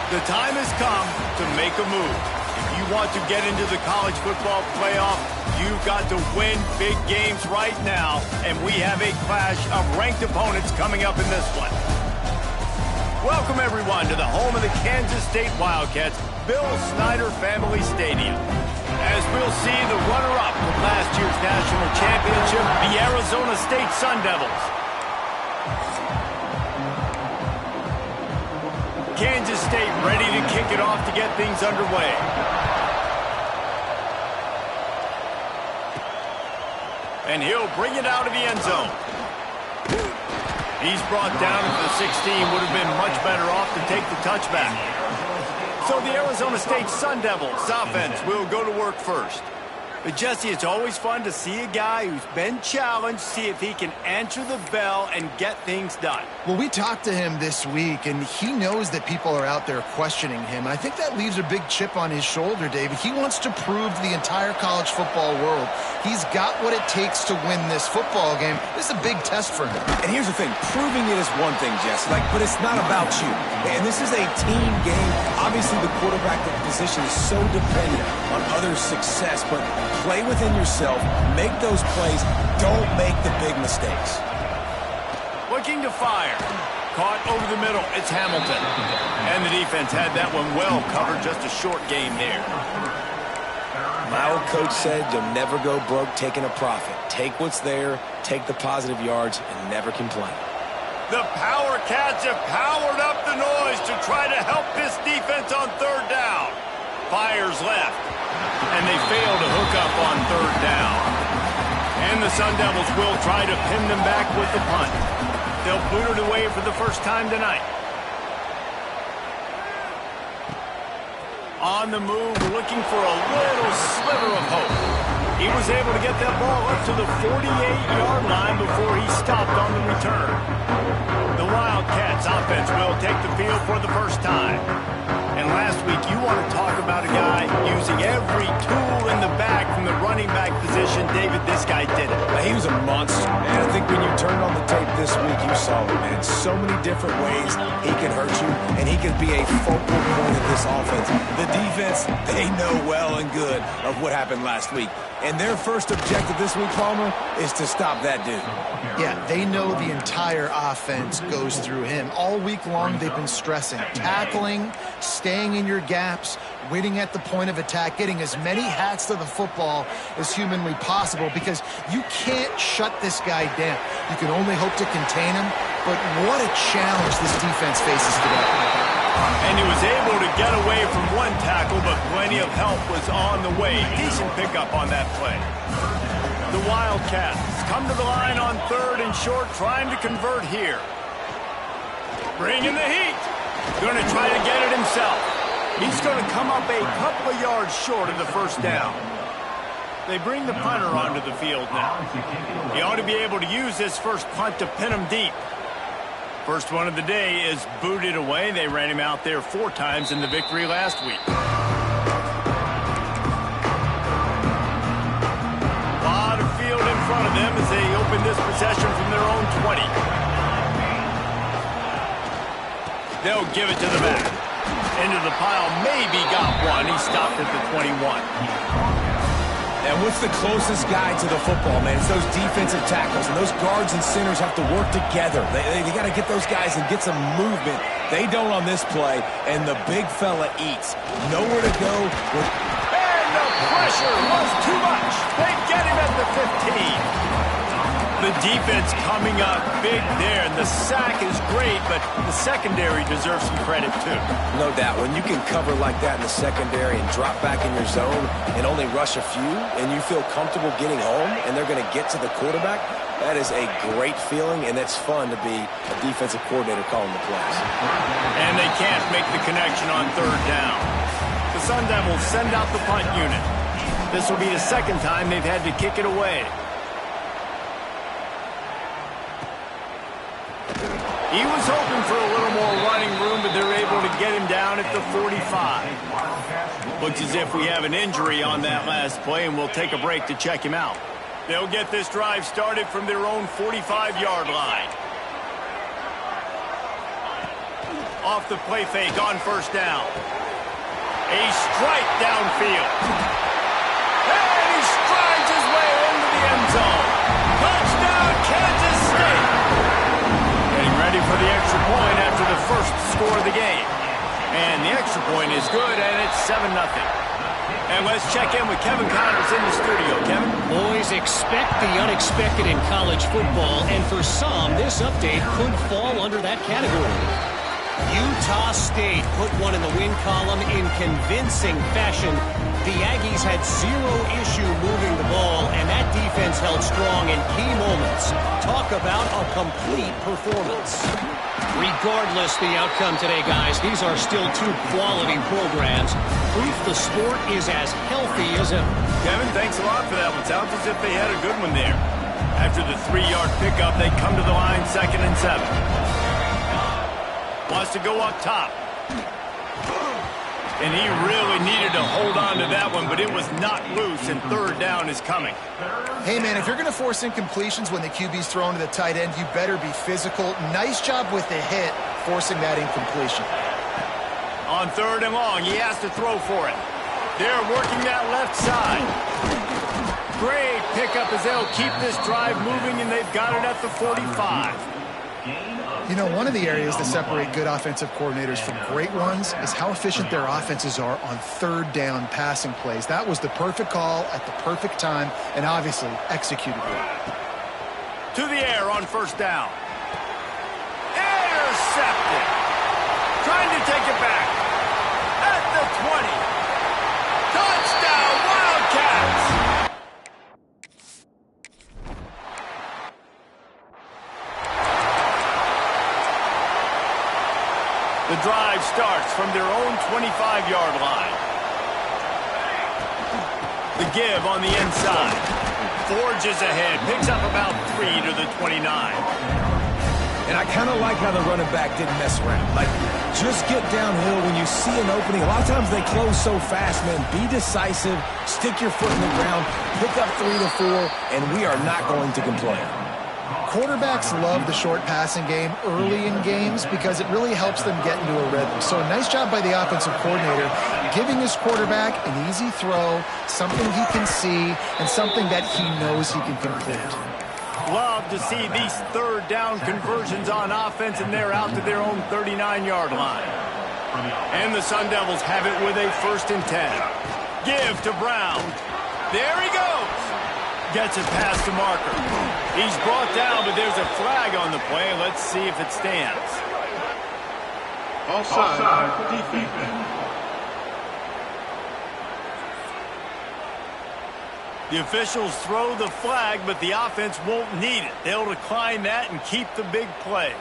The time has come to make a move. If you want to get into the college football playoff, you've got to win big games right now, and we have a clash of ranked opponents coming up in this one. Welcome, everyone, to the home of the Kansas State Wildcats, Bill Snyder Family Stadium. As we'll see the runner-up from last year's national championship, the Arizona State Sun Devils. Kansas State ready to kick it off to get things underway. And he'll bring it out of the end zone. He's brought down at the 16. Would have been much better off to take the touchback. So the Arizona State Sun Devils offense will go to work first. But Jesse, it's always fun to see a guy who's been challenged, see if he can answer the bell and get things done. Well, we talked to him this week, and he knows that people are out there questioning him. I think that leaves a big chip on his shoulder, David. He wants to prove to the entire college football world he's got what it takes to win this football game. This is a big test for him. And here's the thing. Proving it is one thing, Jesse, but it's not about you. And this is a team game. Obviously, the quarterback position is so dependent on others' success, but play within yourself, make those plays, don't make the big mistakes. Looking to fire. Caught over the middle, it's Hamilton. And the defense had that one well covered, just a short gain there. My old coach said you'll never go broke taking a profit. Take what's there, take the positive yards, and never complain. The Power Cats have powered up the noise to try to help this defense on third down. Fires left. And they fail to hook up on third down. And the Sun Devils will try to pin them back with the punt. They'll boot it away for the first time tonight. On the move, looking for a little sliver of hope. He was able to get that ball up to the 48-yard line before he stopped on the return. The Wildcats offense will take the field for the first time. And last week, you want to talk about a guy using every tool in the bag from the running back position. David, this guy did it. He was a monster, man. I think when you turned on the tape this week, you saw it, man. So many different ways he can hurt you, and he can be a focal point of this offense. The defense, they know well and good of what happened last week. And their first objective this week, Palmer, is to stop that dude. Yeah, they know the entire offense goes through him. All week long, they've been stressing tackling, staying in your gaps, winning at the point of attack, getting as many hats to the football as humanly possible, because you can't shut this guy down. You can only hope to contain him, but what a challenge this defense faces today. And he was able to get away from one tackle, but plenty of help was on the way. Decent pickup on that play. The Wildcats come to the line on third and short, trying to convert here. Bringing the heat. Going to try to get it himself. He's going to come up a couple of yards short of the first down. They bring the punter onto the field now. He ought to be able to use this first punt to pin him deep. First one of the day is booted away. They ran him out there 4 times in the victory last week. A lot of field in front of them as they open this possession from their own 20. They'll give it to the back. Into the pile, maybe got one. He stopped at the 21. And what's the closest guy to the football, man? It's those defensive tackles, and those guards and centers have to work together. They got to get those guys and get some movement. They don't on this play, and the big fella eats. Nowhere to go. And the pressure was too much. They get him at the 15. The defense coming up big there, and the sack is great, but the secondary deserves some credit too. No doubt. When you can cover like that in the secondary and drop back in your zone and only rush a few, and you feel comfortable getting home, and they're going to get to the quarterback, that is a great feeling, and it's fun to be a defensive coordinator calling the plays. And they can't make the connection on third down. The Sun Devils send out the punt unit. This will be the second time they've had to kick it away. He was hoping for a little more running room, but they're able to get him down at the 45. Looks as if we have an injury on that last play, and we'll take a break to check him out. They'll get this drive started from their own 45-yard line. Off the play fake on first down. A strike downfield. And he strides his way into the end zone. Touchdown, Kansas State. Getting ready for the extra point after the first score of the game. And the extra point is good, and it's 7-0. And let's check in with Kevin Connors in the studio. Kevin? Boys, expect the unexpected in college football, and for some, this update could fall under that category. Utah State put one in the win column in convincing fashion. The Aggies had zero issue moving the ball, and that defense held strong in key moments. Talk about a complete performance. Regardless the outcome today, guys, these are still two quality programs. Proof the sport is as healthy as ever. Kevin, thanks a lot for that one. Sounds as if they had a good one there. After the 3-yard pickup, they come to the line 2nd and 7. Wants to go up top. And he really needed to hold on to that one, but it was not loose, and 3rd down is coming. Hey, man, if you're going to force incompletions when the QB's thrown to the tight end, you better be physical. Nice job with the hit, forcing that incompletion. On 3rd and long, he has to throw for it. They're working that left side. Great pickup as they'll keep this drive moving, and they've got it at the 45. You know, one of the areas that separate good offensive coordinators from great ones is how efficient their offenses are on 3rd down passing plays. That was the perfect call at the perfect time and obviously executed well. To the air on 1st down. Intercepted. Trying to take it back. At the 20. Touchdown, Wildcats. The drive starts from their own 25-yard line. The give on the inside. Forges ahead. Picks up about 3 to the 29. And I kind of like how the running back didn't mess around. Like, just get downhill when you see an opening. A lot of times they close so fast, man. Be decisive. Stick your foot in the ground. Pick up 3 to 4, and we are not going to complain. Quarterbacks love the short passing game early in games because it really helps them get into a rhythm. So a nice job by the offensive coordinator giving his quarterback an easy throw, something he can see, and something that he knows he can complete. Love to see these 3rd down conversions on offense, and they're out to their own 39-yard line. And the Sun Devils have it with a 1st and 10. Give to Brown. There he goes. Gets it past the marker. He's brought down, but there's a flag on the play. Let's see if it stands. Offside defense. The officials throw the flag, but the offense won't need it. They'll decline that and keep the big play.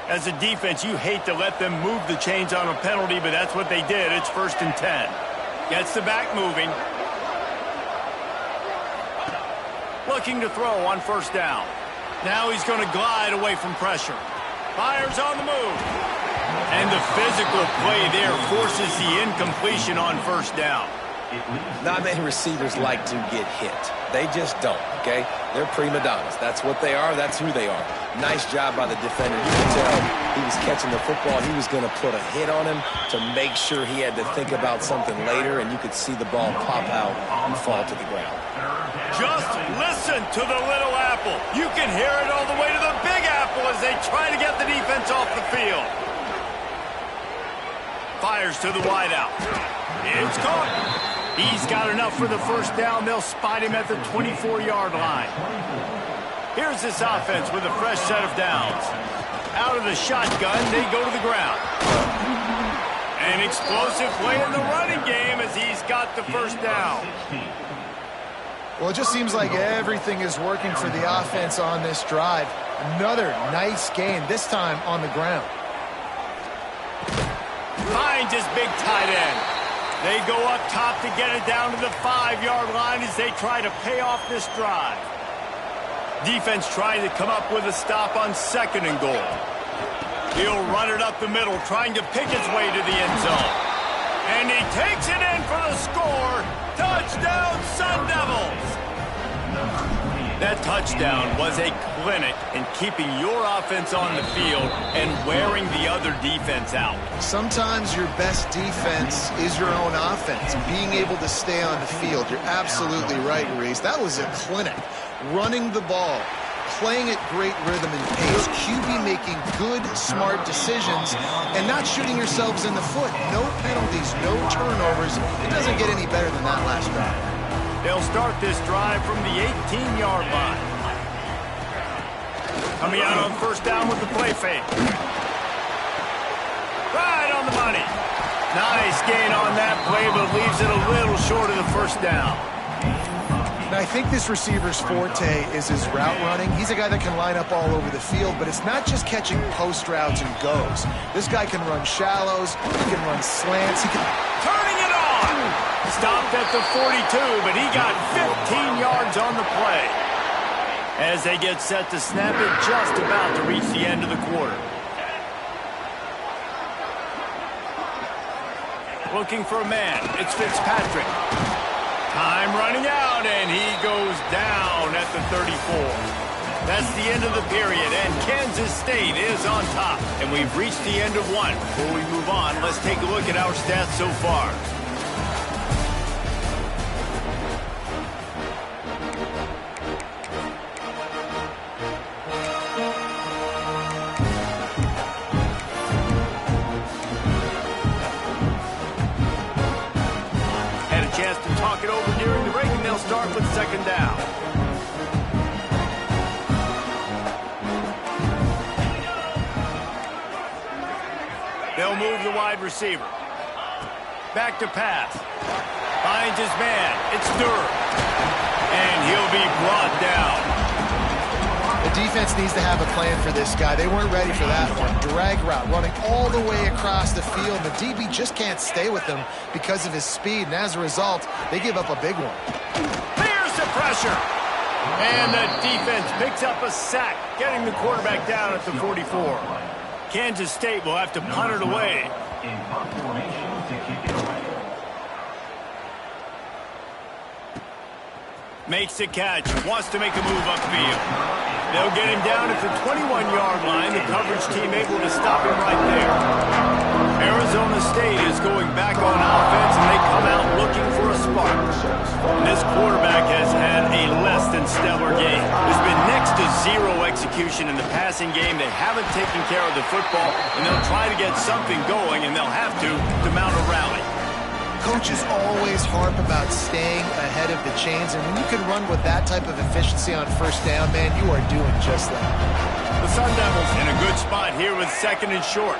As a defense, you hate to let them move the chains on a penalty, but that's what they did. It's 1st and 10. Gets the back moving. Looking to throw on 1st down. Now he's going to glide away from pressure. Fires on the move. And the physical play there forces the incompletion on 1st down. Not many receivers like to get hit. They just don't, okay? They're prima donnas. That's what they are. That's who they are. Nice job by the defender. You can tell he was catching the football. He was going to put a hit on him to make sure he had to think about something later, and you could see the ball pop out and fall to the ground. Just listen to the little apple. You can hear it all the way to the big apple as they try to get the defense off the field. Fires to the wideout. It's caught. He's got enough for the 1st down. They'll spot him at the 24-yard line. Here's this offense with a fresh set of downs. Out of the shotgun, they go to the ground. An explosive play in the running game as he's got the 1st down. Well, it just seems like everything is working for the offense on this drive. Another nice game, this time on the ground. Finds his big tight end. They go up top to get it down to the 5-yard line as they try to pay off this drive. Defense trying to come up with a stop on 2nd and goal. He'll run it up the middle, trying to pick its way to the end zone. And he takes it in for the score. Touchdown, Sun Devils! That touchdown was a clinic in keeping your offense on the field and wearing the other defense out. Sometimes your best defense is your own offense, being able to stay on the field. You're absolutely right, Reese. That was a clinic. Running the ball, playing at great rhythm and pace, QB making good, smart decisions, and not shooting yourselves in the foot. No penalties, no turnovers. It doesn't get any better than that last drive. They'll start this drive from the 18-yard line. Coming out on first down with the play fake. Right on the money. Nice gain on that play, but leaves it a little short of the first down. Now, I think this receiver's forte is his route running. He's a guy that can line up all over the field, but it's not just catching post routes and goes. This guy can run shallows, he can run slants, he can... Turning it on! Stopped at the 42, but he got 15 yards on the play. As they get set to snap it, just about to reach the end of the quarter. Looking for a man, it's Fitzpatrick. Time running out, and he goes down at the 34. That's the end of the period, and Kansas State is on top. And we've reached the end of one. Before we move on, let's take a look at our stats so far. Chance to talk it over during the break, and they'll start with second down. They'll move the wide receiver. Back to pass. Finds his man. It's Durham. And he'll be brought down. The defense needs to have a plan for this guy. They weren't ready for that one. Drag route, running all the way across the field. The DB just can't stay with him because of his speed, and as a result, they give up a big one. Here's the pressure. And the defense picks up a sack, getting the quarterback down at the 44. Kansas State will have to punt it away. In punt formation to kick it away. Makes the catch, wants to make a move upfield. They'll get him down at the 21-yard line. The coverage team able to stop him right there. Arizona State is going back on offense, and they come out looking for a spark. And this quarterback has had a less than stellar game. There's been next to zero execution in the passing game. They haven't taken care of the football, and they'll try to get something going, and they'll have to mount a rally. Coaches always harp about staying ahead of the chains, and when you can run with that type of efficiency on first down, man, you are doing just that. The Sun Devils in a good spot here with second and short.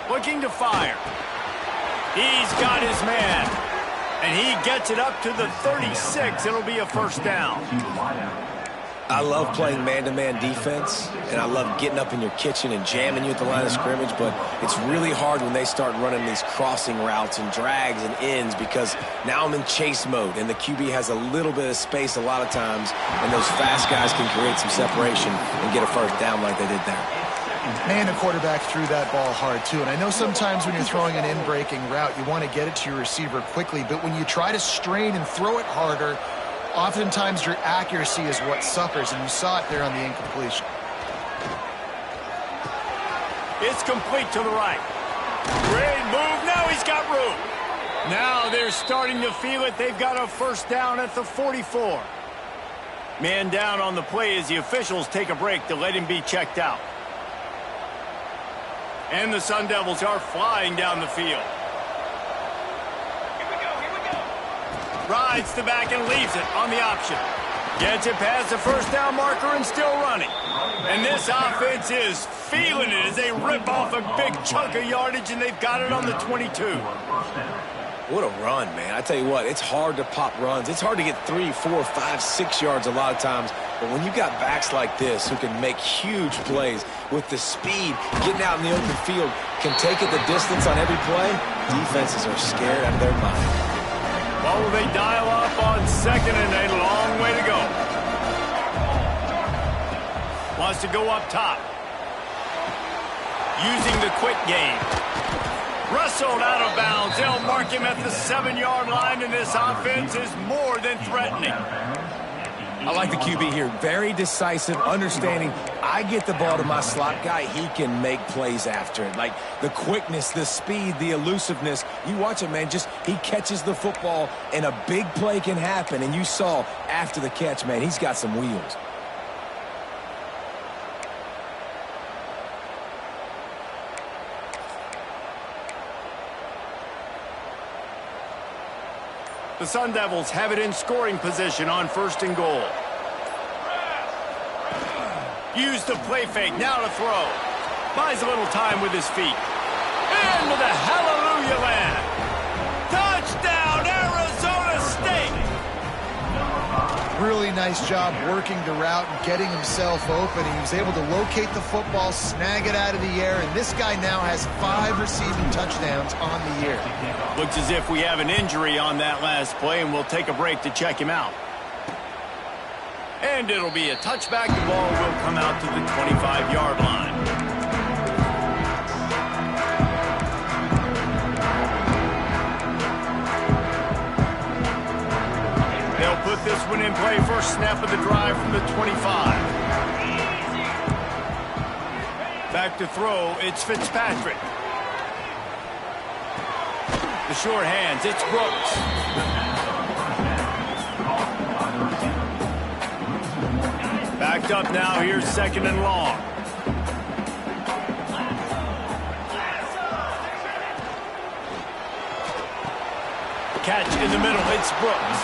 Looking to fire. He's got his man, and he gets it up to the 36. It'll be a first down. I love playing man-to-man defense, and I love getting up in your kitchen and jamming you at the line of scrimmage, but it's really hard when they start running these crossing routes and drags and ends because now I'm in chase mode, and the QB has a little bit of space a lot of times, and those fast guys can create some separation and get a first down like they did there. Man, the quarterback threw that ball hard, too. And I know sometimes when you're throwing an in-breaking route, you want to get it to your receiver quickly, but when you try to strain and throw it harder, oftentimes your accuracy is what suffers, and you saw it there on the incompletion. It's complete to the right. Great move. Now he's got room. Now they're starting to feel it. They've got a first down at the 44. Man down on the play as the officials take a break to let him be checked out. And the Sun Devils are flying down the field. Rides the back and leaves it on the option. Gets it past the first down marker and still running. And this offense is feeling it as they rip off a big chunk of yardage, and they've got it on the 22. What a run, man. I tell you what, it's hard to pop runs. It's hard to get 3, 4, 5, 6 yards a lot of times. But when you got backs like this who can make huge plays with the speed, getting out in the open field, can take it the distance on every play, defenses are scared out of their mind. Well, they dial up on second and a long way to go. Wants to go up top. Using the quick game. Wrestled out of bounds. They'll mark him at the 7-yard line, and this offense is more than threatening. I like the QB here. Very decisive, understanding. I get the ball to my slot guy. He can make plays after it. Like the quickness, the speed, the elusiveness. You watch it, man. Just he catches the football, and a big play can happen. And you saw after the catch, man, he's got some wheels. The Sun Devils have it in scoring position on 1st and goal. Use the play fake, now to throw. Buys a little time with his feet. Into the hallelujah land. Touchdown, Arizona State! Really nice job working the route and getting himself open. He was able to locate the football, snag it out of the air, and this guy now has 5 receiving touchdowns on the year. Looks as if we have an injury on that last play, and we'll take a break to check him out. And it'll be a touchback. The ball will come out to the 25-yard line. They'll put this one in play. First snap of the drive from the 25. Back to throw, it's Fitzpatrick. The short hands, it's Brooks. Backed up now, here's 2nd and long. Catch in the middle, it's Brooks.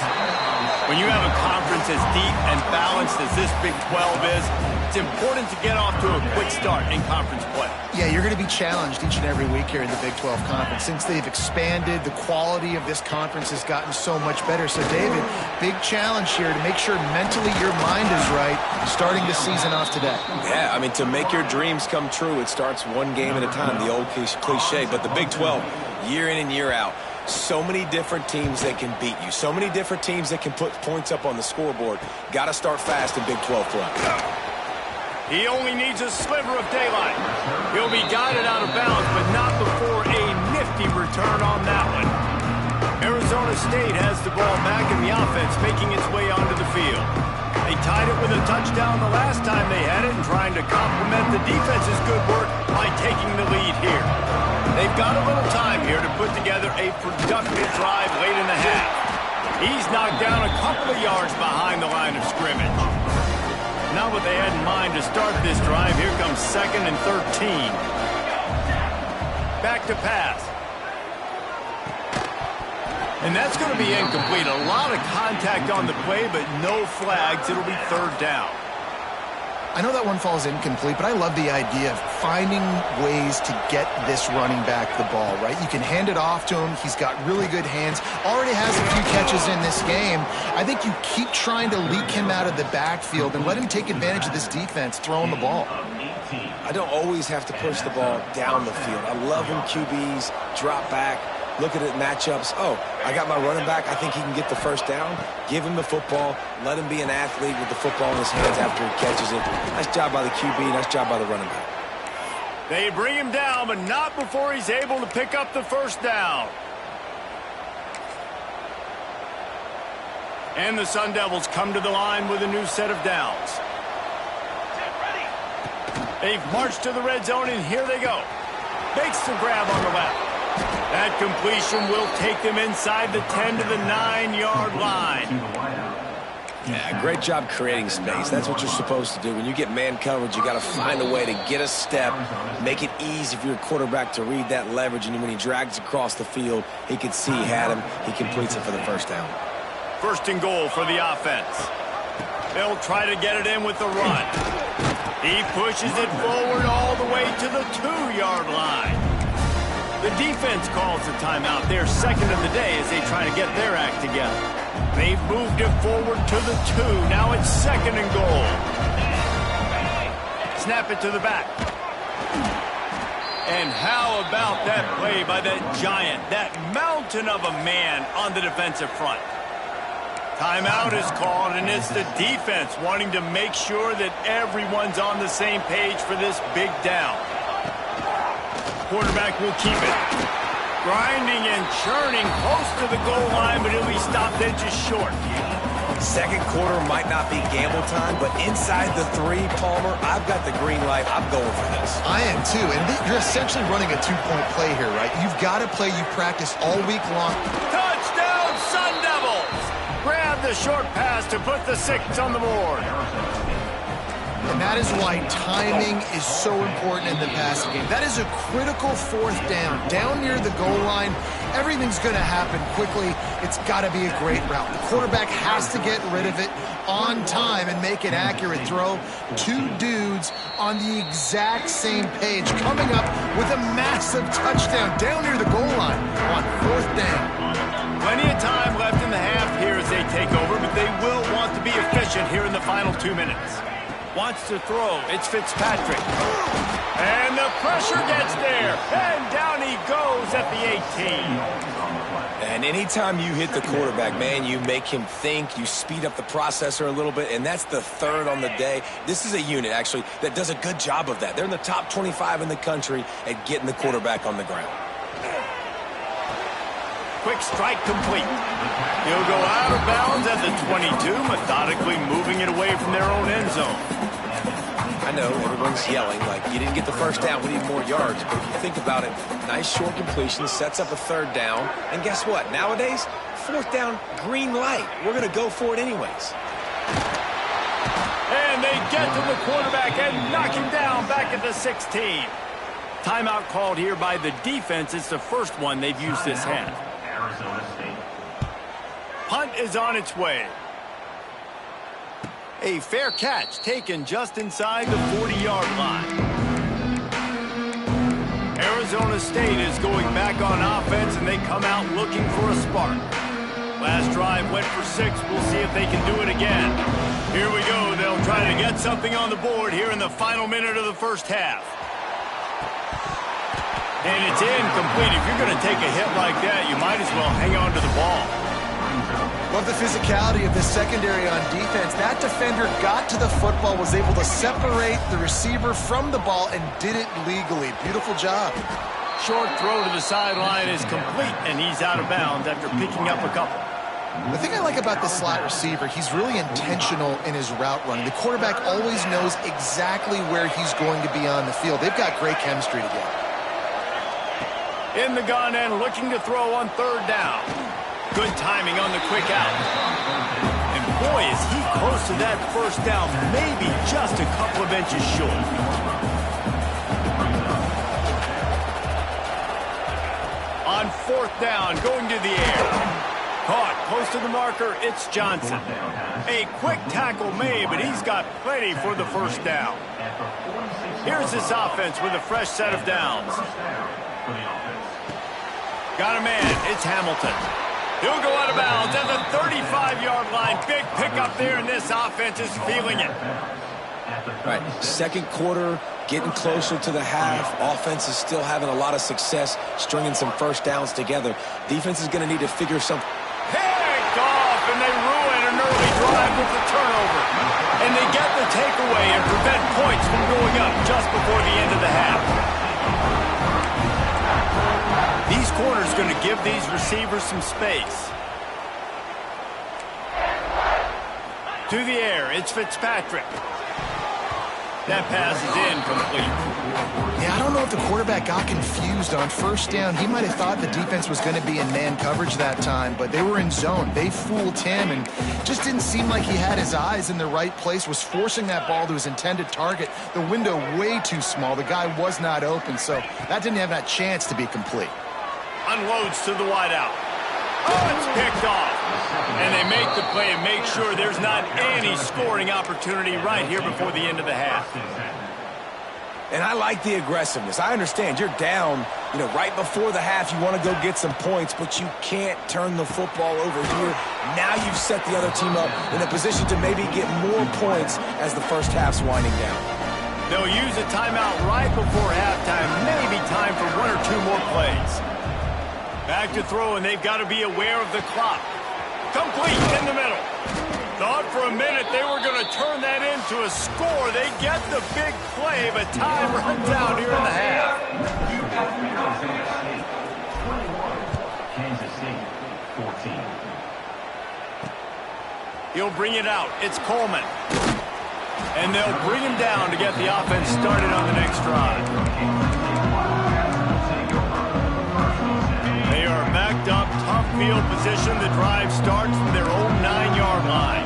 When you have a conference as deep and balanced as this Big 12 is, it's important to get off to a quick start in conference play. Yeah, you're going to be challenged each and every week here in the Big 12 Conference. Since they've expanded, the quality of this conference has gotten so much better. So, David, big challenge here to make sure mentally your mind is right starting the season off today. Yeah, I mean, to make your dreams come true, it starts one game at a time, the old cliche. But the Big 12, year in and year out, so many different teams that can beat you. So many different teams that can put points up on the scoreboard. Got to start fast in Big 12 play. He only needs a sliver of daylight. He'll be guided out of bounds, but not before a nifty return on that one. Arizona State has the ball back in the offense, making its way onto the field. They tied it with a touchdown the last time they had it and trying to complement the defense's good work by taking the lead here. They've got a little time here to put together a productive drive late in the half. He's knocked down a couple of yards behind the line of scrimmage. Not what they had in mind to start this drive. Here comes 2nd and 13. Back to pass. And that's going to be incomplete. A lot of contact on the play, but no flags. It'll be 3rd down. I know that one falls incomplete, but I love the idea of finding ways to get this running back the ball, right? You can hand it off to him. He's got really good hands. Already has a few catches in this game. I think you keep trying to leak him out of the backfield and let him take advantage of this defense throwing the ball. I don't always have to push the ball down the field. I love when QBs drop back, look at it matchups. Oh, I got my running back. I think he can get the first down. Give him the football. Let him be an athlete with the football in his hands after he catches it. Nice job by the QB. Nice job by the running back. They bring him down, but not before he's able to pick up the first down. And the Sun Devils come to the line with a new set of downs. They've marched to the red zone, and here they go. Makes the grab on the left. That completion will take them inside the 10 to the 9-yard line. Yeah, great job creating space. That's what you're supposed to do. When you get man coverage, you got to find a way to get a step, make it easy for your quarterback to read that leverage, and when he drags across the field, he can see he had him. He completes it for the first down. 1st and goal for the offense. They'll try to get it in with the run. He pushes it forward all the way to the 2-yard line. The defense calls the timeout. They're 2nd of the day as they try to get their act together. They've moved it forward to the 2. Now it's 2nd and goal. Snap it to the back. And how about that play by that giant, that mountain of a man on the defensive front? Timeout is called, and it's the defense wanting to make sure that everyone's on the same page for this big down. Quarterback will keep it. Grinding and churning close to the goal line, but he'll be stopped inches short. Second quarter might not be gamble time, but inside the 3, Palmer, I've got the green light. I'm going for this. I am too, and you're essentially running a 2-point play here, right? You've got to play you practice all week long. Touchdown, Sun Devils! Grab the short pass to put the 6 on the board. And that is why timing is so important in the passing game. That is a critical 4th down. Down near the goal line, everything's going to happen quickly. It's got to be a great route. The quarterback has to get rid of it on time and make an accurate throw. 2 dudes on the exact same page, coming up with a massive touchdown down near the goal line on 4th down. Plenty of time left in the half here as they take over, but they will want to be efficient here in the final 2 minutes. Wants to throw. It's Fitzpatrick. And the pressure gets there. And down he goes at the 18. And anytime you hit the quarterback, man, you make him think, you speed up the processor a little bit, and that's the 3rd on the day. This is a unit, actually, that does a good job of that. They're in the top 25 in the country at getting the quarterback on the ground. Quick strike complete. He'll go out of bounds at the 22, methodically moving it away from their own end zone. I know everyone's yelling like, you didn't get the first down, we need more yards. But if you think about it, nice short completion, sets up a 3rd down. And guess what? Nowadays, 4th down, green light. We're going to go for it anyways. And they get to the quarterback and knock him down back at the 16. Timeout called here by the defense. It's the first one they've used this half. Punt is on its way. A fair catch taken just inside the 40-yard line. Arizona State is going back on offense, and they come out looking for a spark. Last drive went for 6. We'll see if they can do it again. Here we go. They'll try to get something on the board here in the final minute of the first half. And it's incomplete. If you're going to take a hit like that, you might as well hang on to the ball. Love the physicality of this secondary on defense. That defender got to the football, was able to separate the receiver from the ball, and did it legally. Beautiful job. Short throw to the sideline is complete, and he's out of bounds after picking up a couple. The thing I like about the slot receiver, he's really intentional in his route running. The quarterback always knows exactly where he's going to be on the field. They've got great chemistry together. In the gun and looking to throw on 3rd down. Good timing on the quick out. And boy, is he close to that first down, maybe just a couple of inches short. On 4th down, going to the air. Caught close to the marker, it's Johnson. A quick tackle made, but he's got plenty for the first down. Here's this offense with a fresh set of downs. Got a man, it's Hamilton. He'll go out of bounds at the 35-yard line. Big pickup there, and this offense is feeling it. Right, second quarter, getting closer to the half. Offense is still having a lot of success stringing some first downs together. Defense is going to need to figure something. Picked off, and they ruin an early drive with the turnover. And they get the takeaway and prevent points from going up just before the end of the half. These corners going to give these receivers some space. To the air, it's Fitzpatrick. That pass is incomplete. Yeah, I don't know if the quarterback got confused on first down. He might have thought the defense was going to be in man coverage that time, but they were in zone. They fooled him and just didn't seem like he had his eyes in the right place, was forcing that ball to his intended target. The window way too small. The guy was not open, so that didn't have that chance to be complete. Unloads to the wideout. Oh, it's picked off. And they make the play and make sure there's not any scoring opportunity right here before the end of the half. And I like the aggressiveness. I understand you're down, right before the half. You want to go get some points, but you can't turn the football over here. Now you've set the other team up in a position to maybe get more points as the first half's winding down. They'll use a timeout right before halftime. Maybe time for 1 or 2 more plays. Back to throw, and they've got to be aware of the clock. Complete in the middle. Thought for a minute they were going to turn that into a score. They get the big play, but time runs out here in the half. State, 14. He'll bring it out. It's Coleman. And they'll bring him down to get the offense started on the next drive. They are backed up, tough field position. The drive starts from their own 9-yard line.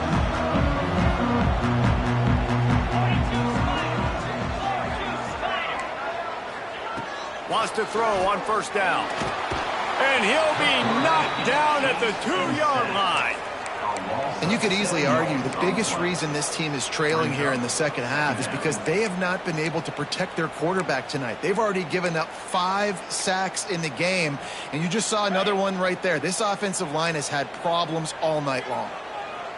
Wants to throw on first down. And he'll be knocked down at the 2-yard line. And you could easily argue the biggest reason this team is trailing here in the second half is because they have not been able to protect their quarterback tonight. They've already given up 5 sacks in the game, and you just saw another one right there. This offensive line has had problems all night long.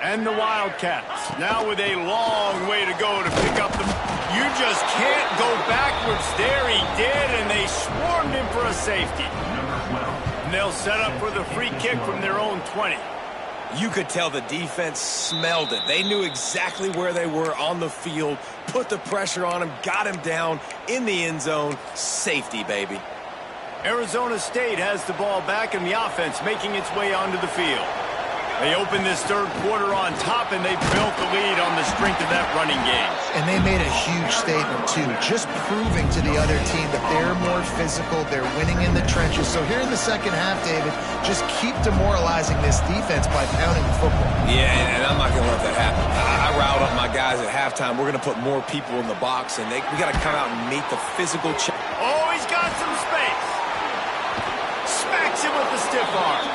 And the Wildcats, now with a long way to go to pick up the... You just can't go backwards there. He did, and they swarmed him for a safety. And they'll set up for the free kick from their own 20. You could tell the defense smelled it. They knew exactly where they were on the field, put the pressure on him, got him down in the end zone. Safety, baby. Arizona State has the ball back, and the offense making its way onto the field. They opened this third quarter on top, and they built the lead on the strength of that running game. And they made a huge statement, too, just proving to the other team that they're more physical, they're winning in the trenches. So here in the second half, David, just keep demoralizing this defense by pounding the football. Yeah, and I'm not going to let that happen. I riled up my guys at halftime. We're going to put more people in the box, and we got to come out and meet the physical challenge. Oh, he's got some space. Smacks him with the stiff arm.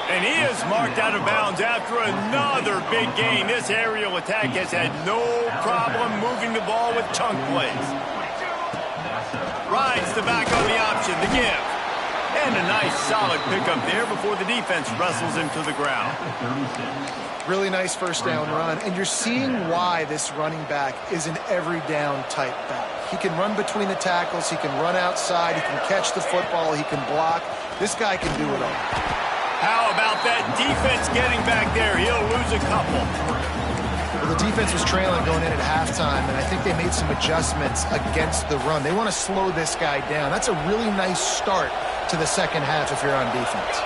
And he is marked out of bounds after another big gain. This aerial attack has had no problem moving the ball with chunk plays. Rides the back on the option, the give. And a nice solid pickup there before the defense wrestles him to the ground. Really nice first down run. And you're seeing why this running back is an every down type back. He can run between the tackles. He can run outside. He can catch the football. He can block. This guy can do it all. How about that defense getting back there? He'll lose a couple. Well, the defense was trailing going in at halftime, and I think they made some adjustments against the run. They want to slow this guy down. That's a really nice start to the second half if you're on defense.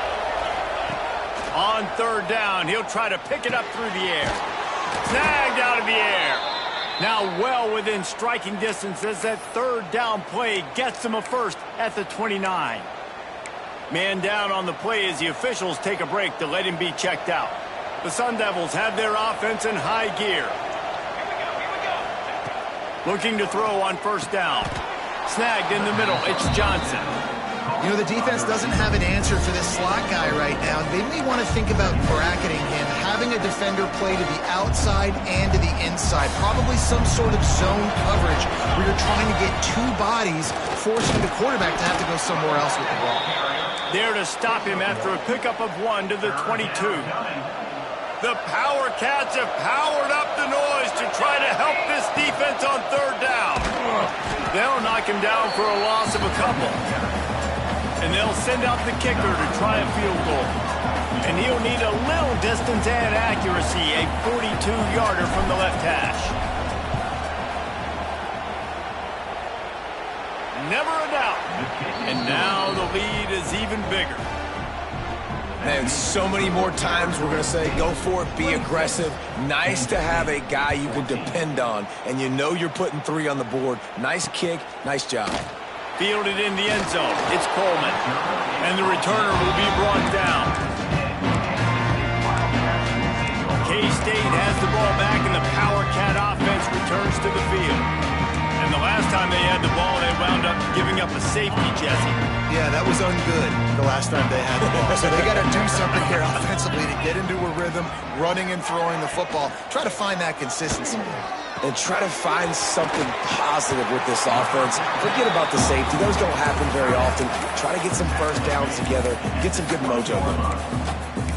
On third down, he'll try to pick it up through the air. Snagged out of the air. Now well within striking distance as that third down play gets him a first at the 29. Man down on the play as the officials take a break to let him be checked out. The Sun Devils have their offense in high gear. Looking to throw on first down. Snagged in the middle. It's Johnson. You know, the defense doesn't have an answer for this slot guy right now. They may want to think about bracketing him, having a defender play to the outside and to the inside. Probably some sort of zone coverage where you're trying to get 2 bodies, forcing the quarterback to have to go somewhere else with the ball. There to stop him after a pickup of 1 to the 22. The Power Cats have powered up the noise to try to help this defense on third down. They'll knock him down for a loss of a couple. And they'll send out the kicker to try a field goal. And he'll need a little distance and accuracy, a 42-yarder from the left hash. Never a doubt. And now the lead is even bigger. And so many more times we're going to say, go for it, be aggressive. Nice to have a guy you can depend on, and you know you're putting 3 on the board. Nice kick, nice job. Fielded in the end zone. It's Coleman. And the returner will be brought down. K-State has the ball back, and the Power Cat offense returns to the field. And the last time they had the ball, they wound up giving up a safety, Jesse. Yeah, that was ungood the last time they had the ball. So they got to do something here offensively to get into a rhythm, running and throwing the football. Try to find that consistency. And try to find something positive with this offense. Forget about the safety. Those don't happen very often. Try to get some first downs together. Get some good mojo going.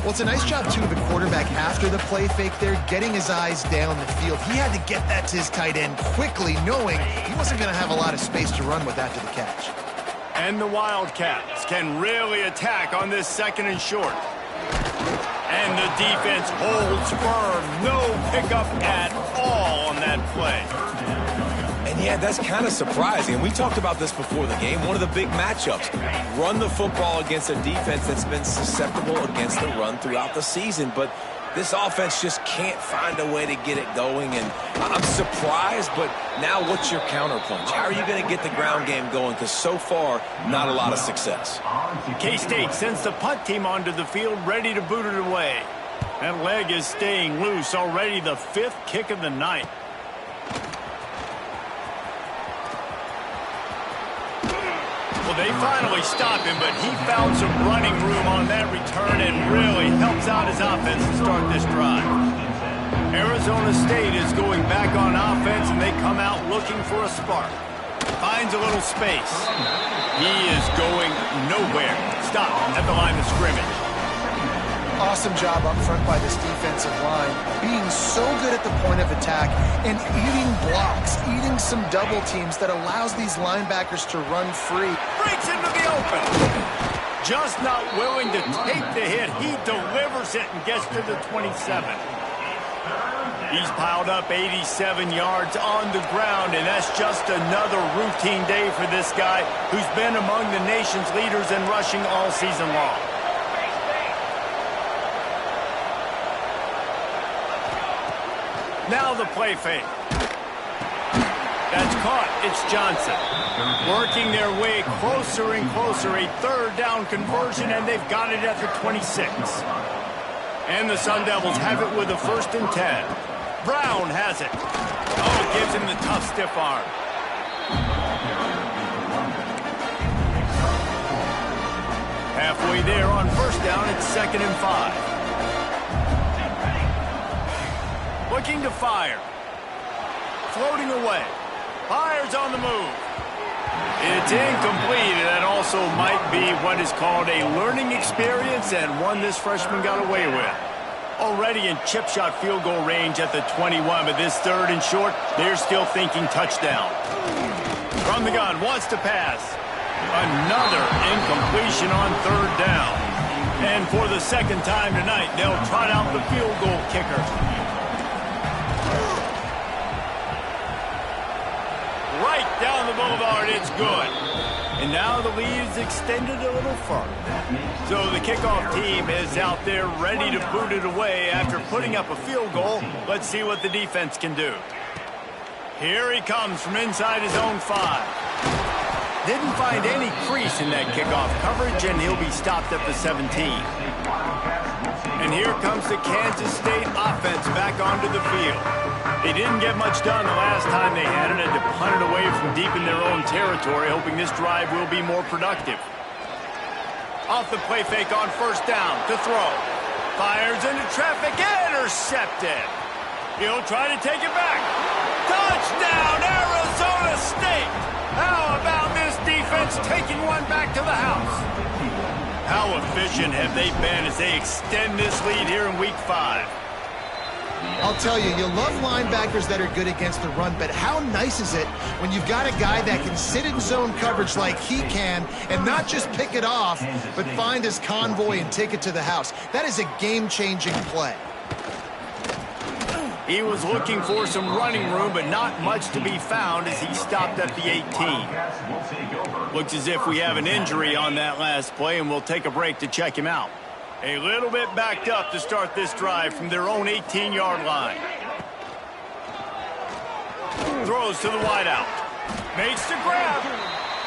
Well, it's a nice job, too, of the quarterback after the play fake there, getting his eyes down the field. He had to get that to his tight end quickly, knowing he wasn't going to have a lot of space to run with after the catch. And the Wildcats can really attack on this second and short. And the defense holds firm. No pickup at all on that play. And yeah, that's kind of surprising. And we talked about this before the game. One of the big matchups. Run the football against a defense that's been susceptible against the run throughout the season. But this offense just can't find a way to get it going. And I'm surprised, but now what's your counterpunch? How are you going to get the ground game going? Because so far, not a lot of success. K-State sends the punt team onto the field, ready to boot it away. That leg is staying loose, already the 5th kick of the night. Well, they finally stop him, but he found some running room on that return and really helps out his offense to start this drive. Arizona State is going back on offense, and they come out looking for a spark. Finds a little space. He is going nowhere. Stop at the line of scrimmage. Awesome job up front by this defensive line, being so good at the point of attack and eating blocks, eating some double teams that allows these linebackers to run free. Breaks into the open. Just not willing to take the hit. He delivers it and gets to the 27. He's piled up 87 yards on the ground, and that's just another routine day for this guy who's been among the nation's leaders in rushing all season long. Now the play fake. That's caught. It's Johnson. Working their way closer and closer. A 3rd down conversion, and they've got it at the 26. And the Sun Devils have it with a 1st and 10. Brown has it. Oh, it gives him the tough stiff arm. Halfway there on 1st down, it's 2nd and 5. Looking to fire. Floating away. Fires on the move. It's incomplete, and that also might be what is called a learning experience and one this freshman got away with. Already in chip shot field goal range at the 21, but this 3rd and short, they're still thinking touchdown. From the gun, wants to pass. Another incompletion on 3rd down. And for the 2nd time tonight, they'll trot out the field goal kicker. Right down the boulevard, it's good. And now the lead is extended a little further. So the kickoff team is out there ready to boot it away after putting up a field goal. Let's see what the defense can do. Here he comes from inside his own 5. Didn't find any crease in that kickoff coverage, and he'll be stopped at the 17. And here comes the Kansas State offense back onto the field. They didn't get much done the last time they had it, and to punt it away from deep in their own territory, hoping this drive will be more productive. Off the play fake on 1st down to throw. Fires into traffic, intercepted. He'll try to take it back. Touchdown, Arizona State! How about this defense taking one back to the house? How efficient have they been as they extend this lead here in Week 5? I'll tell you, you love linebackers that are good against the run, but how nice is it when you've got a guy that can sit in zone coverage like he can and not just pick it off, but find his convoy and take it to the house. That is a game-changing play. He was looking for some running room, but not much to be found as he stopped at the 18. Looks as if we have an injury on that last play, and we'll take a break to check him out. A little bit backed up to start this drive from their own 18-yard line. Throws to the wideout. Makes the grab.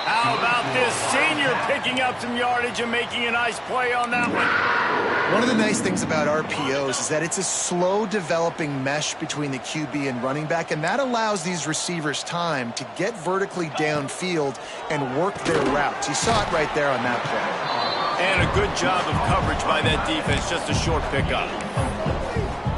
How about this senior picking up some yardage and making a nice play on that one? One of the nice things about RPOs is that it's a slow developing mesh between the QB and running back, and that allows these receivers time to get vertically downfield and work their routes. You saw it right there on that play. And a good job of coverage by that defense, just a short pickup.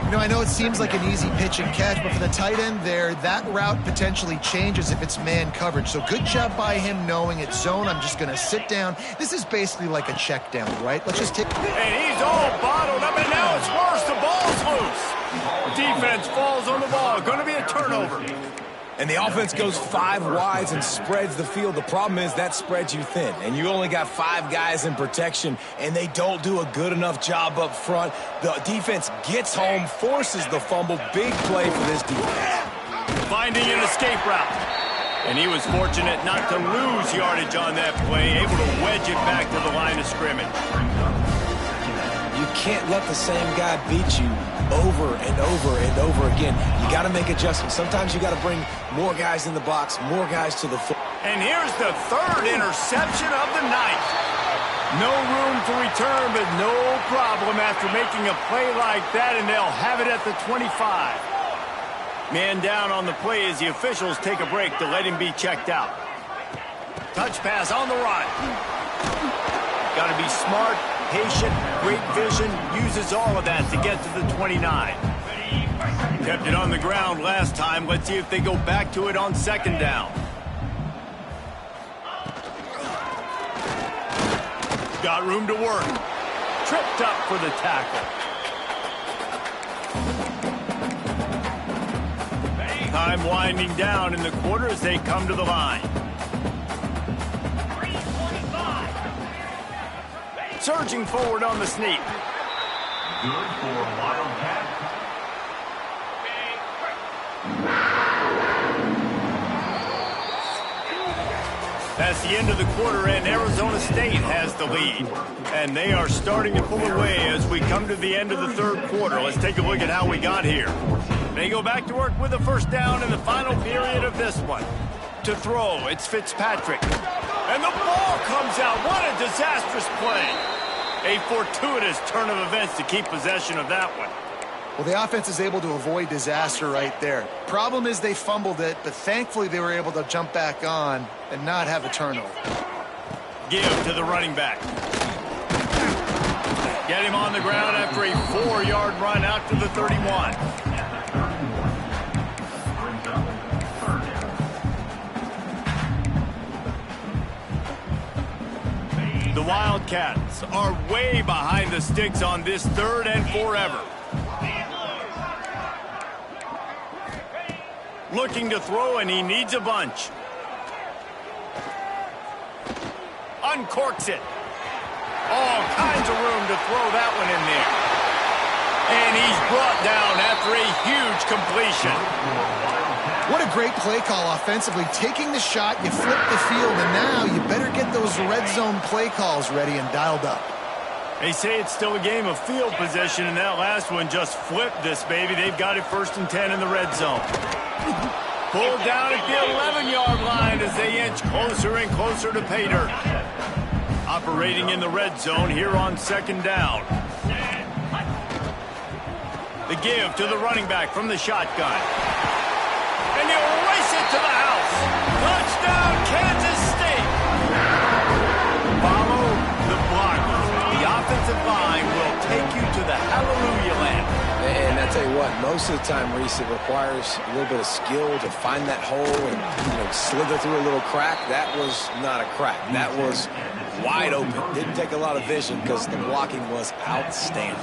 You know, I know it seems like an easy pitch and catch, but for the tight end there, that route potentially changes if it's man coverage. So good job by him knowing it's zone. I'm just going to sit down. This is basically like a check down, right? Let's just take... And he's all bottled up, and now it's worse. The ball's loose. Defense falls on the ball. Going to be a turnover. And the offense goes 5 wides and spreads the field. The problem is that spreads you thin, and you only got 5 guys in protection, and they don't do a good enough job up front. The defense gets home, forces the fumble. Big play for this defense. Finding an escape route. And he was fortunate not to lose yardage on that play, able to wedge it back to the line of scrimmage. You can't let the same guy beat you over and over and over again. You got to make adjustments. Sometimes you got to bring more guys in the box, more guys to the foot. And here's the third interception of the night. No room to return, but no problem after making a play like that, and they'll have it at the 25. Man down on the play as the officials take a break to let him be checked out. Touch pass on the run. Got to be smart, patient, great vision, uses all of that to get to the 29. Kept it on the ground last time. Let's see if they go back to it on second down. Got room to work. Tripped up for the tackle. Time winding down in the quarter as they come to the line. Surging forward on the sneak. Good for Wildcat. That's the end of the quarter, and Arizona State has the lead. And they are starting to pull away as we come to the end of the third quarter. Let's take a look at how we got here. They go back to work with a first down in the final period of this one. To throw, it's Fitzpatrick. And the ball comes out. What a disastrous play. A fortuitous turn of events to keep possession of that one. Well, the offense is able to avoid disaster right there. Problem is they fumbled it, but thankfully they were able to jump back on and not have a turnover. Give to the running back. Get him on the ground after a 4-yard run out to the 31. The Wildcats are way behind the sticks on this third and forever. Looking to throw, and he needs a bunch. Uncorks it. All kinds of room to throw that one in there. And he's brought down after a huge completion. What a great play call offensively. Taking the shot, you flip the field, and now you better get those red zone play calls ready and dialed up. They say it's still a game of field position, and that last one just flipped this baby. They've got it 1st and 10 in the red zone. Pulled down at the 11-yard line as they inch closer and closer to pay dirt. Operating in the red zone here on second down. The give to the running back from the shotgun. And he'll race it to the house. Touchdown, Kansas State. Follow the blockers. The offensive line will take you to the hallelujah land. And I tell you what, most of the time, Reese, it requires a little bit of skill to find that hole and slither through a little crack. That was not a crack. That was wide open. Didn't take a lot of vision because the blocking was outstanding.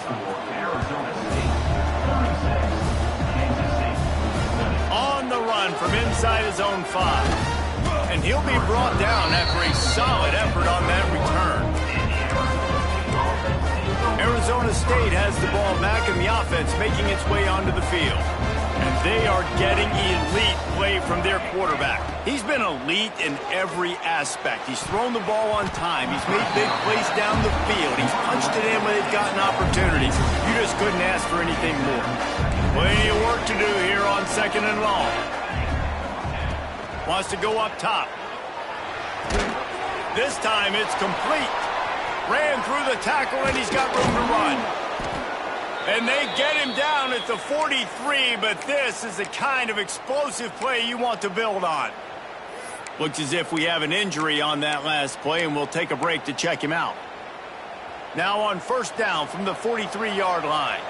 On the run from inside his own 5. And he'll be brought down after a solid effort on that return. Arizona State has the ball back in the offense, making its way onto the field. And they are getting elite play from their quarterback. He's been elite in every aspect. He's thrown the ball on time. He's made big plays down the field. He's punched it in when they've gotten opportunities. You just couldn't ask for anything more. Plenty of work to do here on second and long. Wants to go up top. This time it's complete. Ran through the tackle, and he's got room to run. And they get him down at the 43, but this is the kind of explosive play you want to build on. Looks as if we have an injury on that last play, and we'll take a break to check him out. Now on first down from the 43-yard line.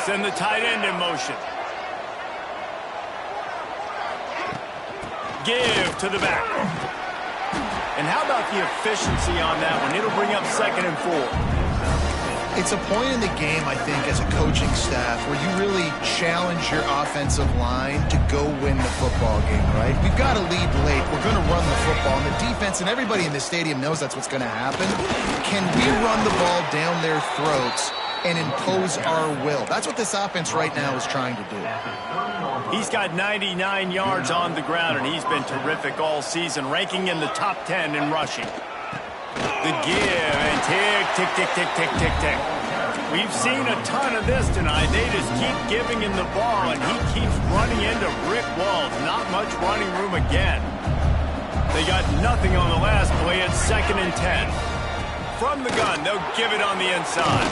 Send the tight end in motion. Give to the back. And how about the efficiency on that one? It'll bring up 2nd and 4. It's a point in the game, I think, as a coaching staff where you really challenge your offensive line to go win the football game, right? We've got to lead late. We're going to run the football. And the defense and everybody in the stadium knows that's what's going to happen. Can we run the ball down their throats and impose our will. That's what this offense right now is trying to do. He's got 99 yards on the ground, and he's been terrific all season, ranking in the top 10 in rushing. The give and tick, tick, tick, tick, tick, tick, tick. We've seen a ton of this tonight. They just keep giving him the ball, and he keeps running into brick walls. Not much running room again. They got nothing on the last play. It's 2nd and 10. From the gun, they'll give it on the inside.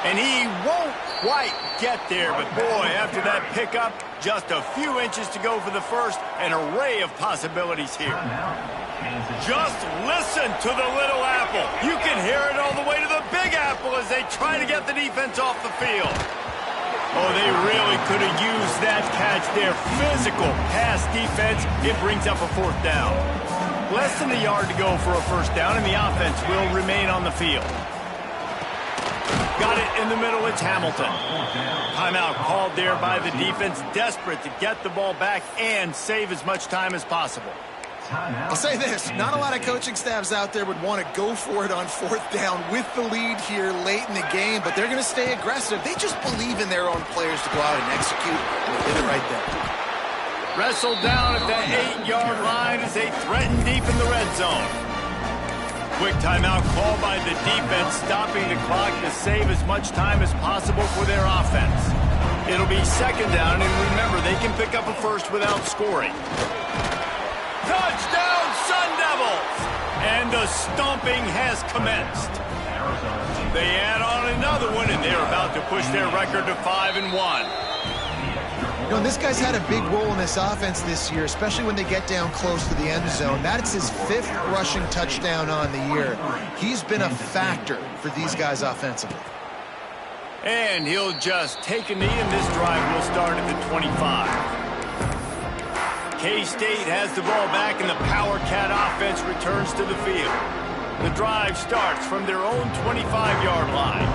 And he won't quite get there, but boy, after that pickup, just a few inches to go for the first. An array of possibilities here. Just listen to the little apple. You can hear it all the way to the big apple as they try to get the defense off the field. Oh, they really could have used that catch there. Physical pass defense. It brings up a 4th down. Less than a yard to go for a 1st down, and the offense will remain on the field. Got it in the middle. It's Hamilton. Timeout called there by the defense, desperate to get the ball back and save as much time as possible. I'll say this, not a lot of coaching staffs out there would want to go for it on 4th down with the lead here late in the game, but they're going to stay aggressive. They just believe in their own players to go out and execute, and they did it right there. Wrestled down at the 8-yard line as they threaten deep in the red zone. Quick timeout called by the defense, stopping the clock to save as much time as possible for their offense. It'll be 2nd down, and remember, they can pick up a first without scoring. Touchdown, Sun Devils! And the stomping has commenced. They add on another one, and they're about to push their record to 5-1. You know, this guy's had a big role in this offense this year, especially when they get down close to the end zone. That's his 5th rushing touchdown on the year. He's been a factor for these guys offensively. And he'll just take a knee, and this drive will start at the 25. K-State has the ball back, and the Power Cat offense returns to the field. The drive starts from their own 25-yard line.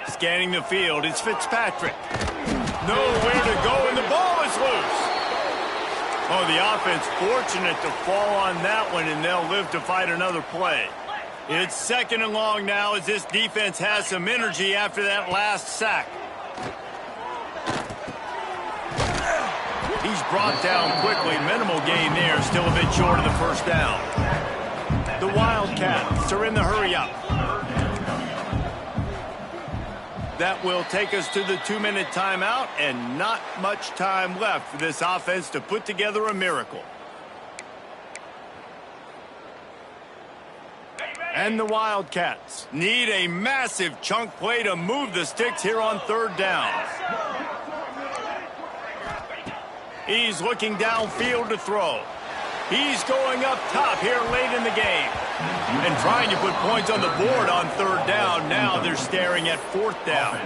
Scanning the field, it's Fitzpatrick. Nowhere to go, and the ball is loose. Oh, the offense fortunate to fall on that one, and they'll live to fight another play. It's 2nd and long now as this defense has some energy after that last sack. He's brought down quickly. Minimal gain there. Still a bit short of the 1st down. The Wildcats are in the hurry-up. That will take us to the 2-minute timeout, and not much time left for this offense to put together a miracle. And the Wildcats need a massive chunk play to move the sticks here on 3rd down. He's looking downfield to throw. He's going up top here late in the game. And trying to put points on the board on 3rd down. Now they're staring at 4th down.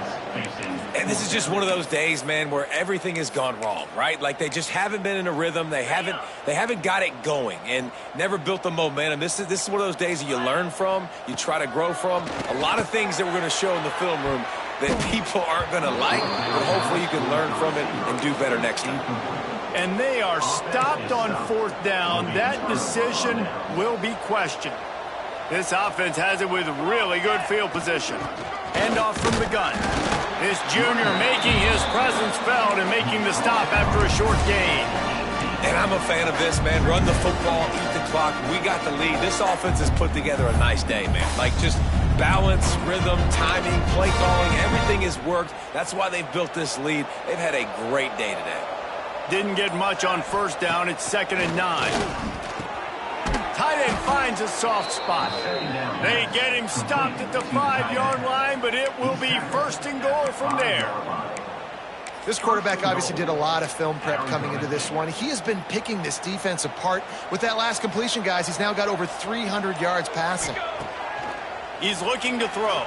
And this is just one of those days, man, where everything has gone wrong, right? Like they just haven't been in a rhythm. They haven't got it going and never built the momentum. This is one of those days that you learn from, you try to grow from. A lot of things that we're going to show in the film room that people aren't going to like, but hopefully you can learn from it and do better next time. And they are stopped on 4th down. That decision will be questioned. This offense has it with really good field position. Handoff from the gun. This junior making his presence felt and making the stop after a short gain. And I'm a fan of this, man. Run the football, eat the clock. We got the lead. This offense has put together a nice day, man. Like just balance, rhythm, timing, play calling, everything has worked. That's why they've built this lead. They've had a great day today. Didn't get much on 1st down. It's 2nd and 9. Tight end finds a soft spot. They get him stopped at the 5-yard line, but it will be 1st and goal from there. This quarterback obviously did a lot of film prep coming into this one. He has been picking this defense apart. With that last completion, guys, he's now got over 300 yards passing. He's looking to throw.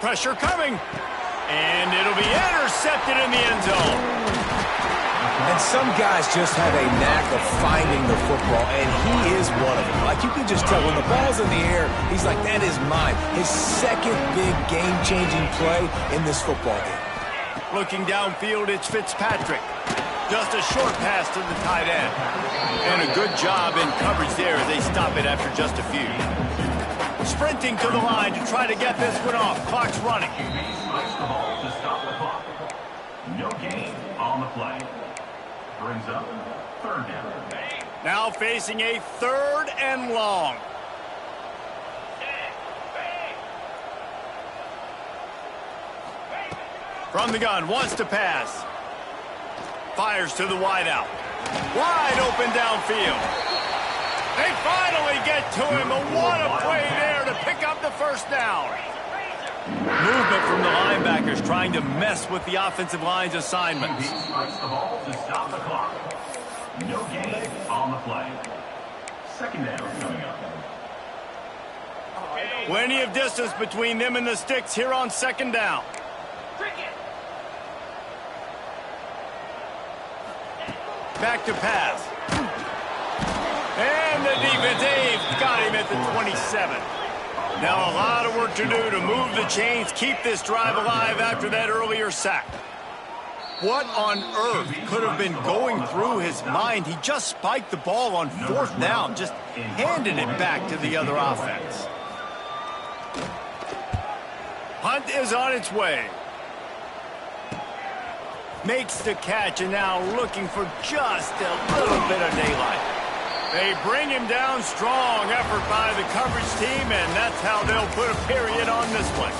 Pressure coming. And it'll be intercepted in the end zone. And some guys just have a knack of finding the football, and he is one of them. Like, you can just tell when the ball's in the air, he's like, that is mine. His 2nd big game-changing play in this football game. Looking downfield, it's Fitzpatrick. Just a short pass to the tight end. And a good job in coverage there. They stop it after just a few. Sprinting to the line to try to get this one off. Clock's running. Spikes the ball to stop the clock. No gain on the play. Brings up third down. Now facing a 3rd and long. From the gun, wants to pass. Fires to the wideout. Wide open downfield. They finally get to him, but what a play there to pick up the first down. Movement from the linebackers trying to mess with the offensive line's assignments. He spikes the ball to stop the clock. No gain on the play. Second down coming up. Plenty of distance between them and the sticks here on second down. Back to pass. And the defense, they've got him at the 27. Now a lot of work to do to move the chains, keep this drive alive after that earlier sack. What on earth could have been going through his mind? He just spiked the ball on 4th down, just handed it back to the other offense. Punt is on its way. Makes the catch and now looking for just a little bit of daylight. They bring him down. Strong effort by the coverage team, and that's how they'll put a period on this one.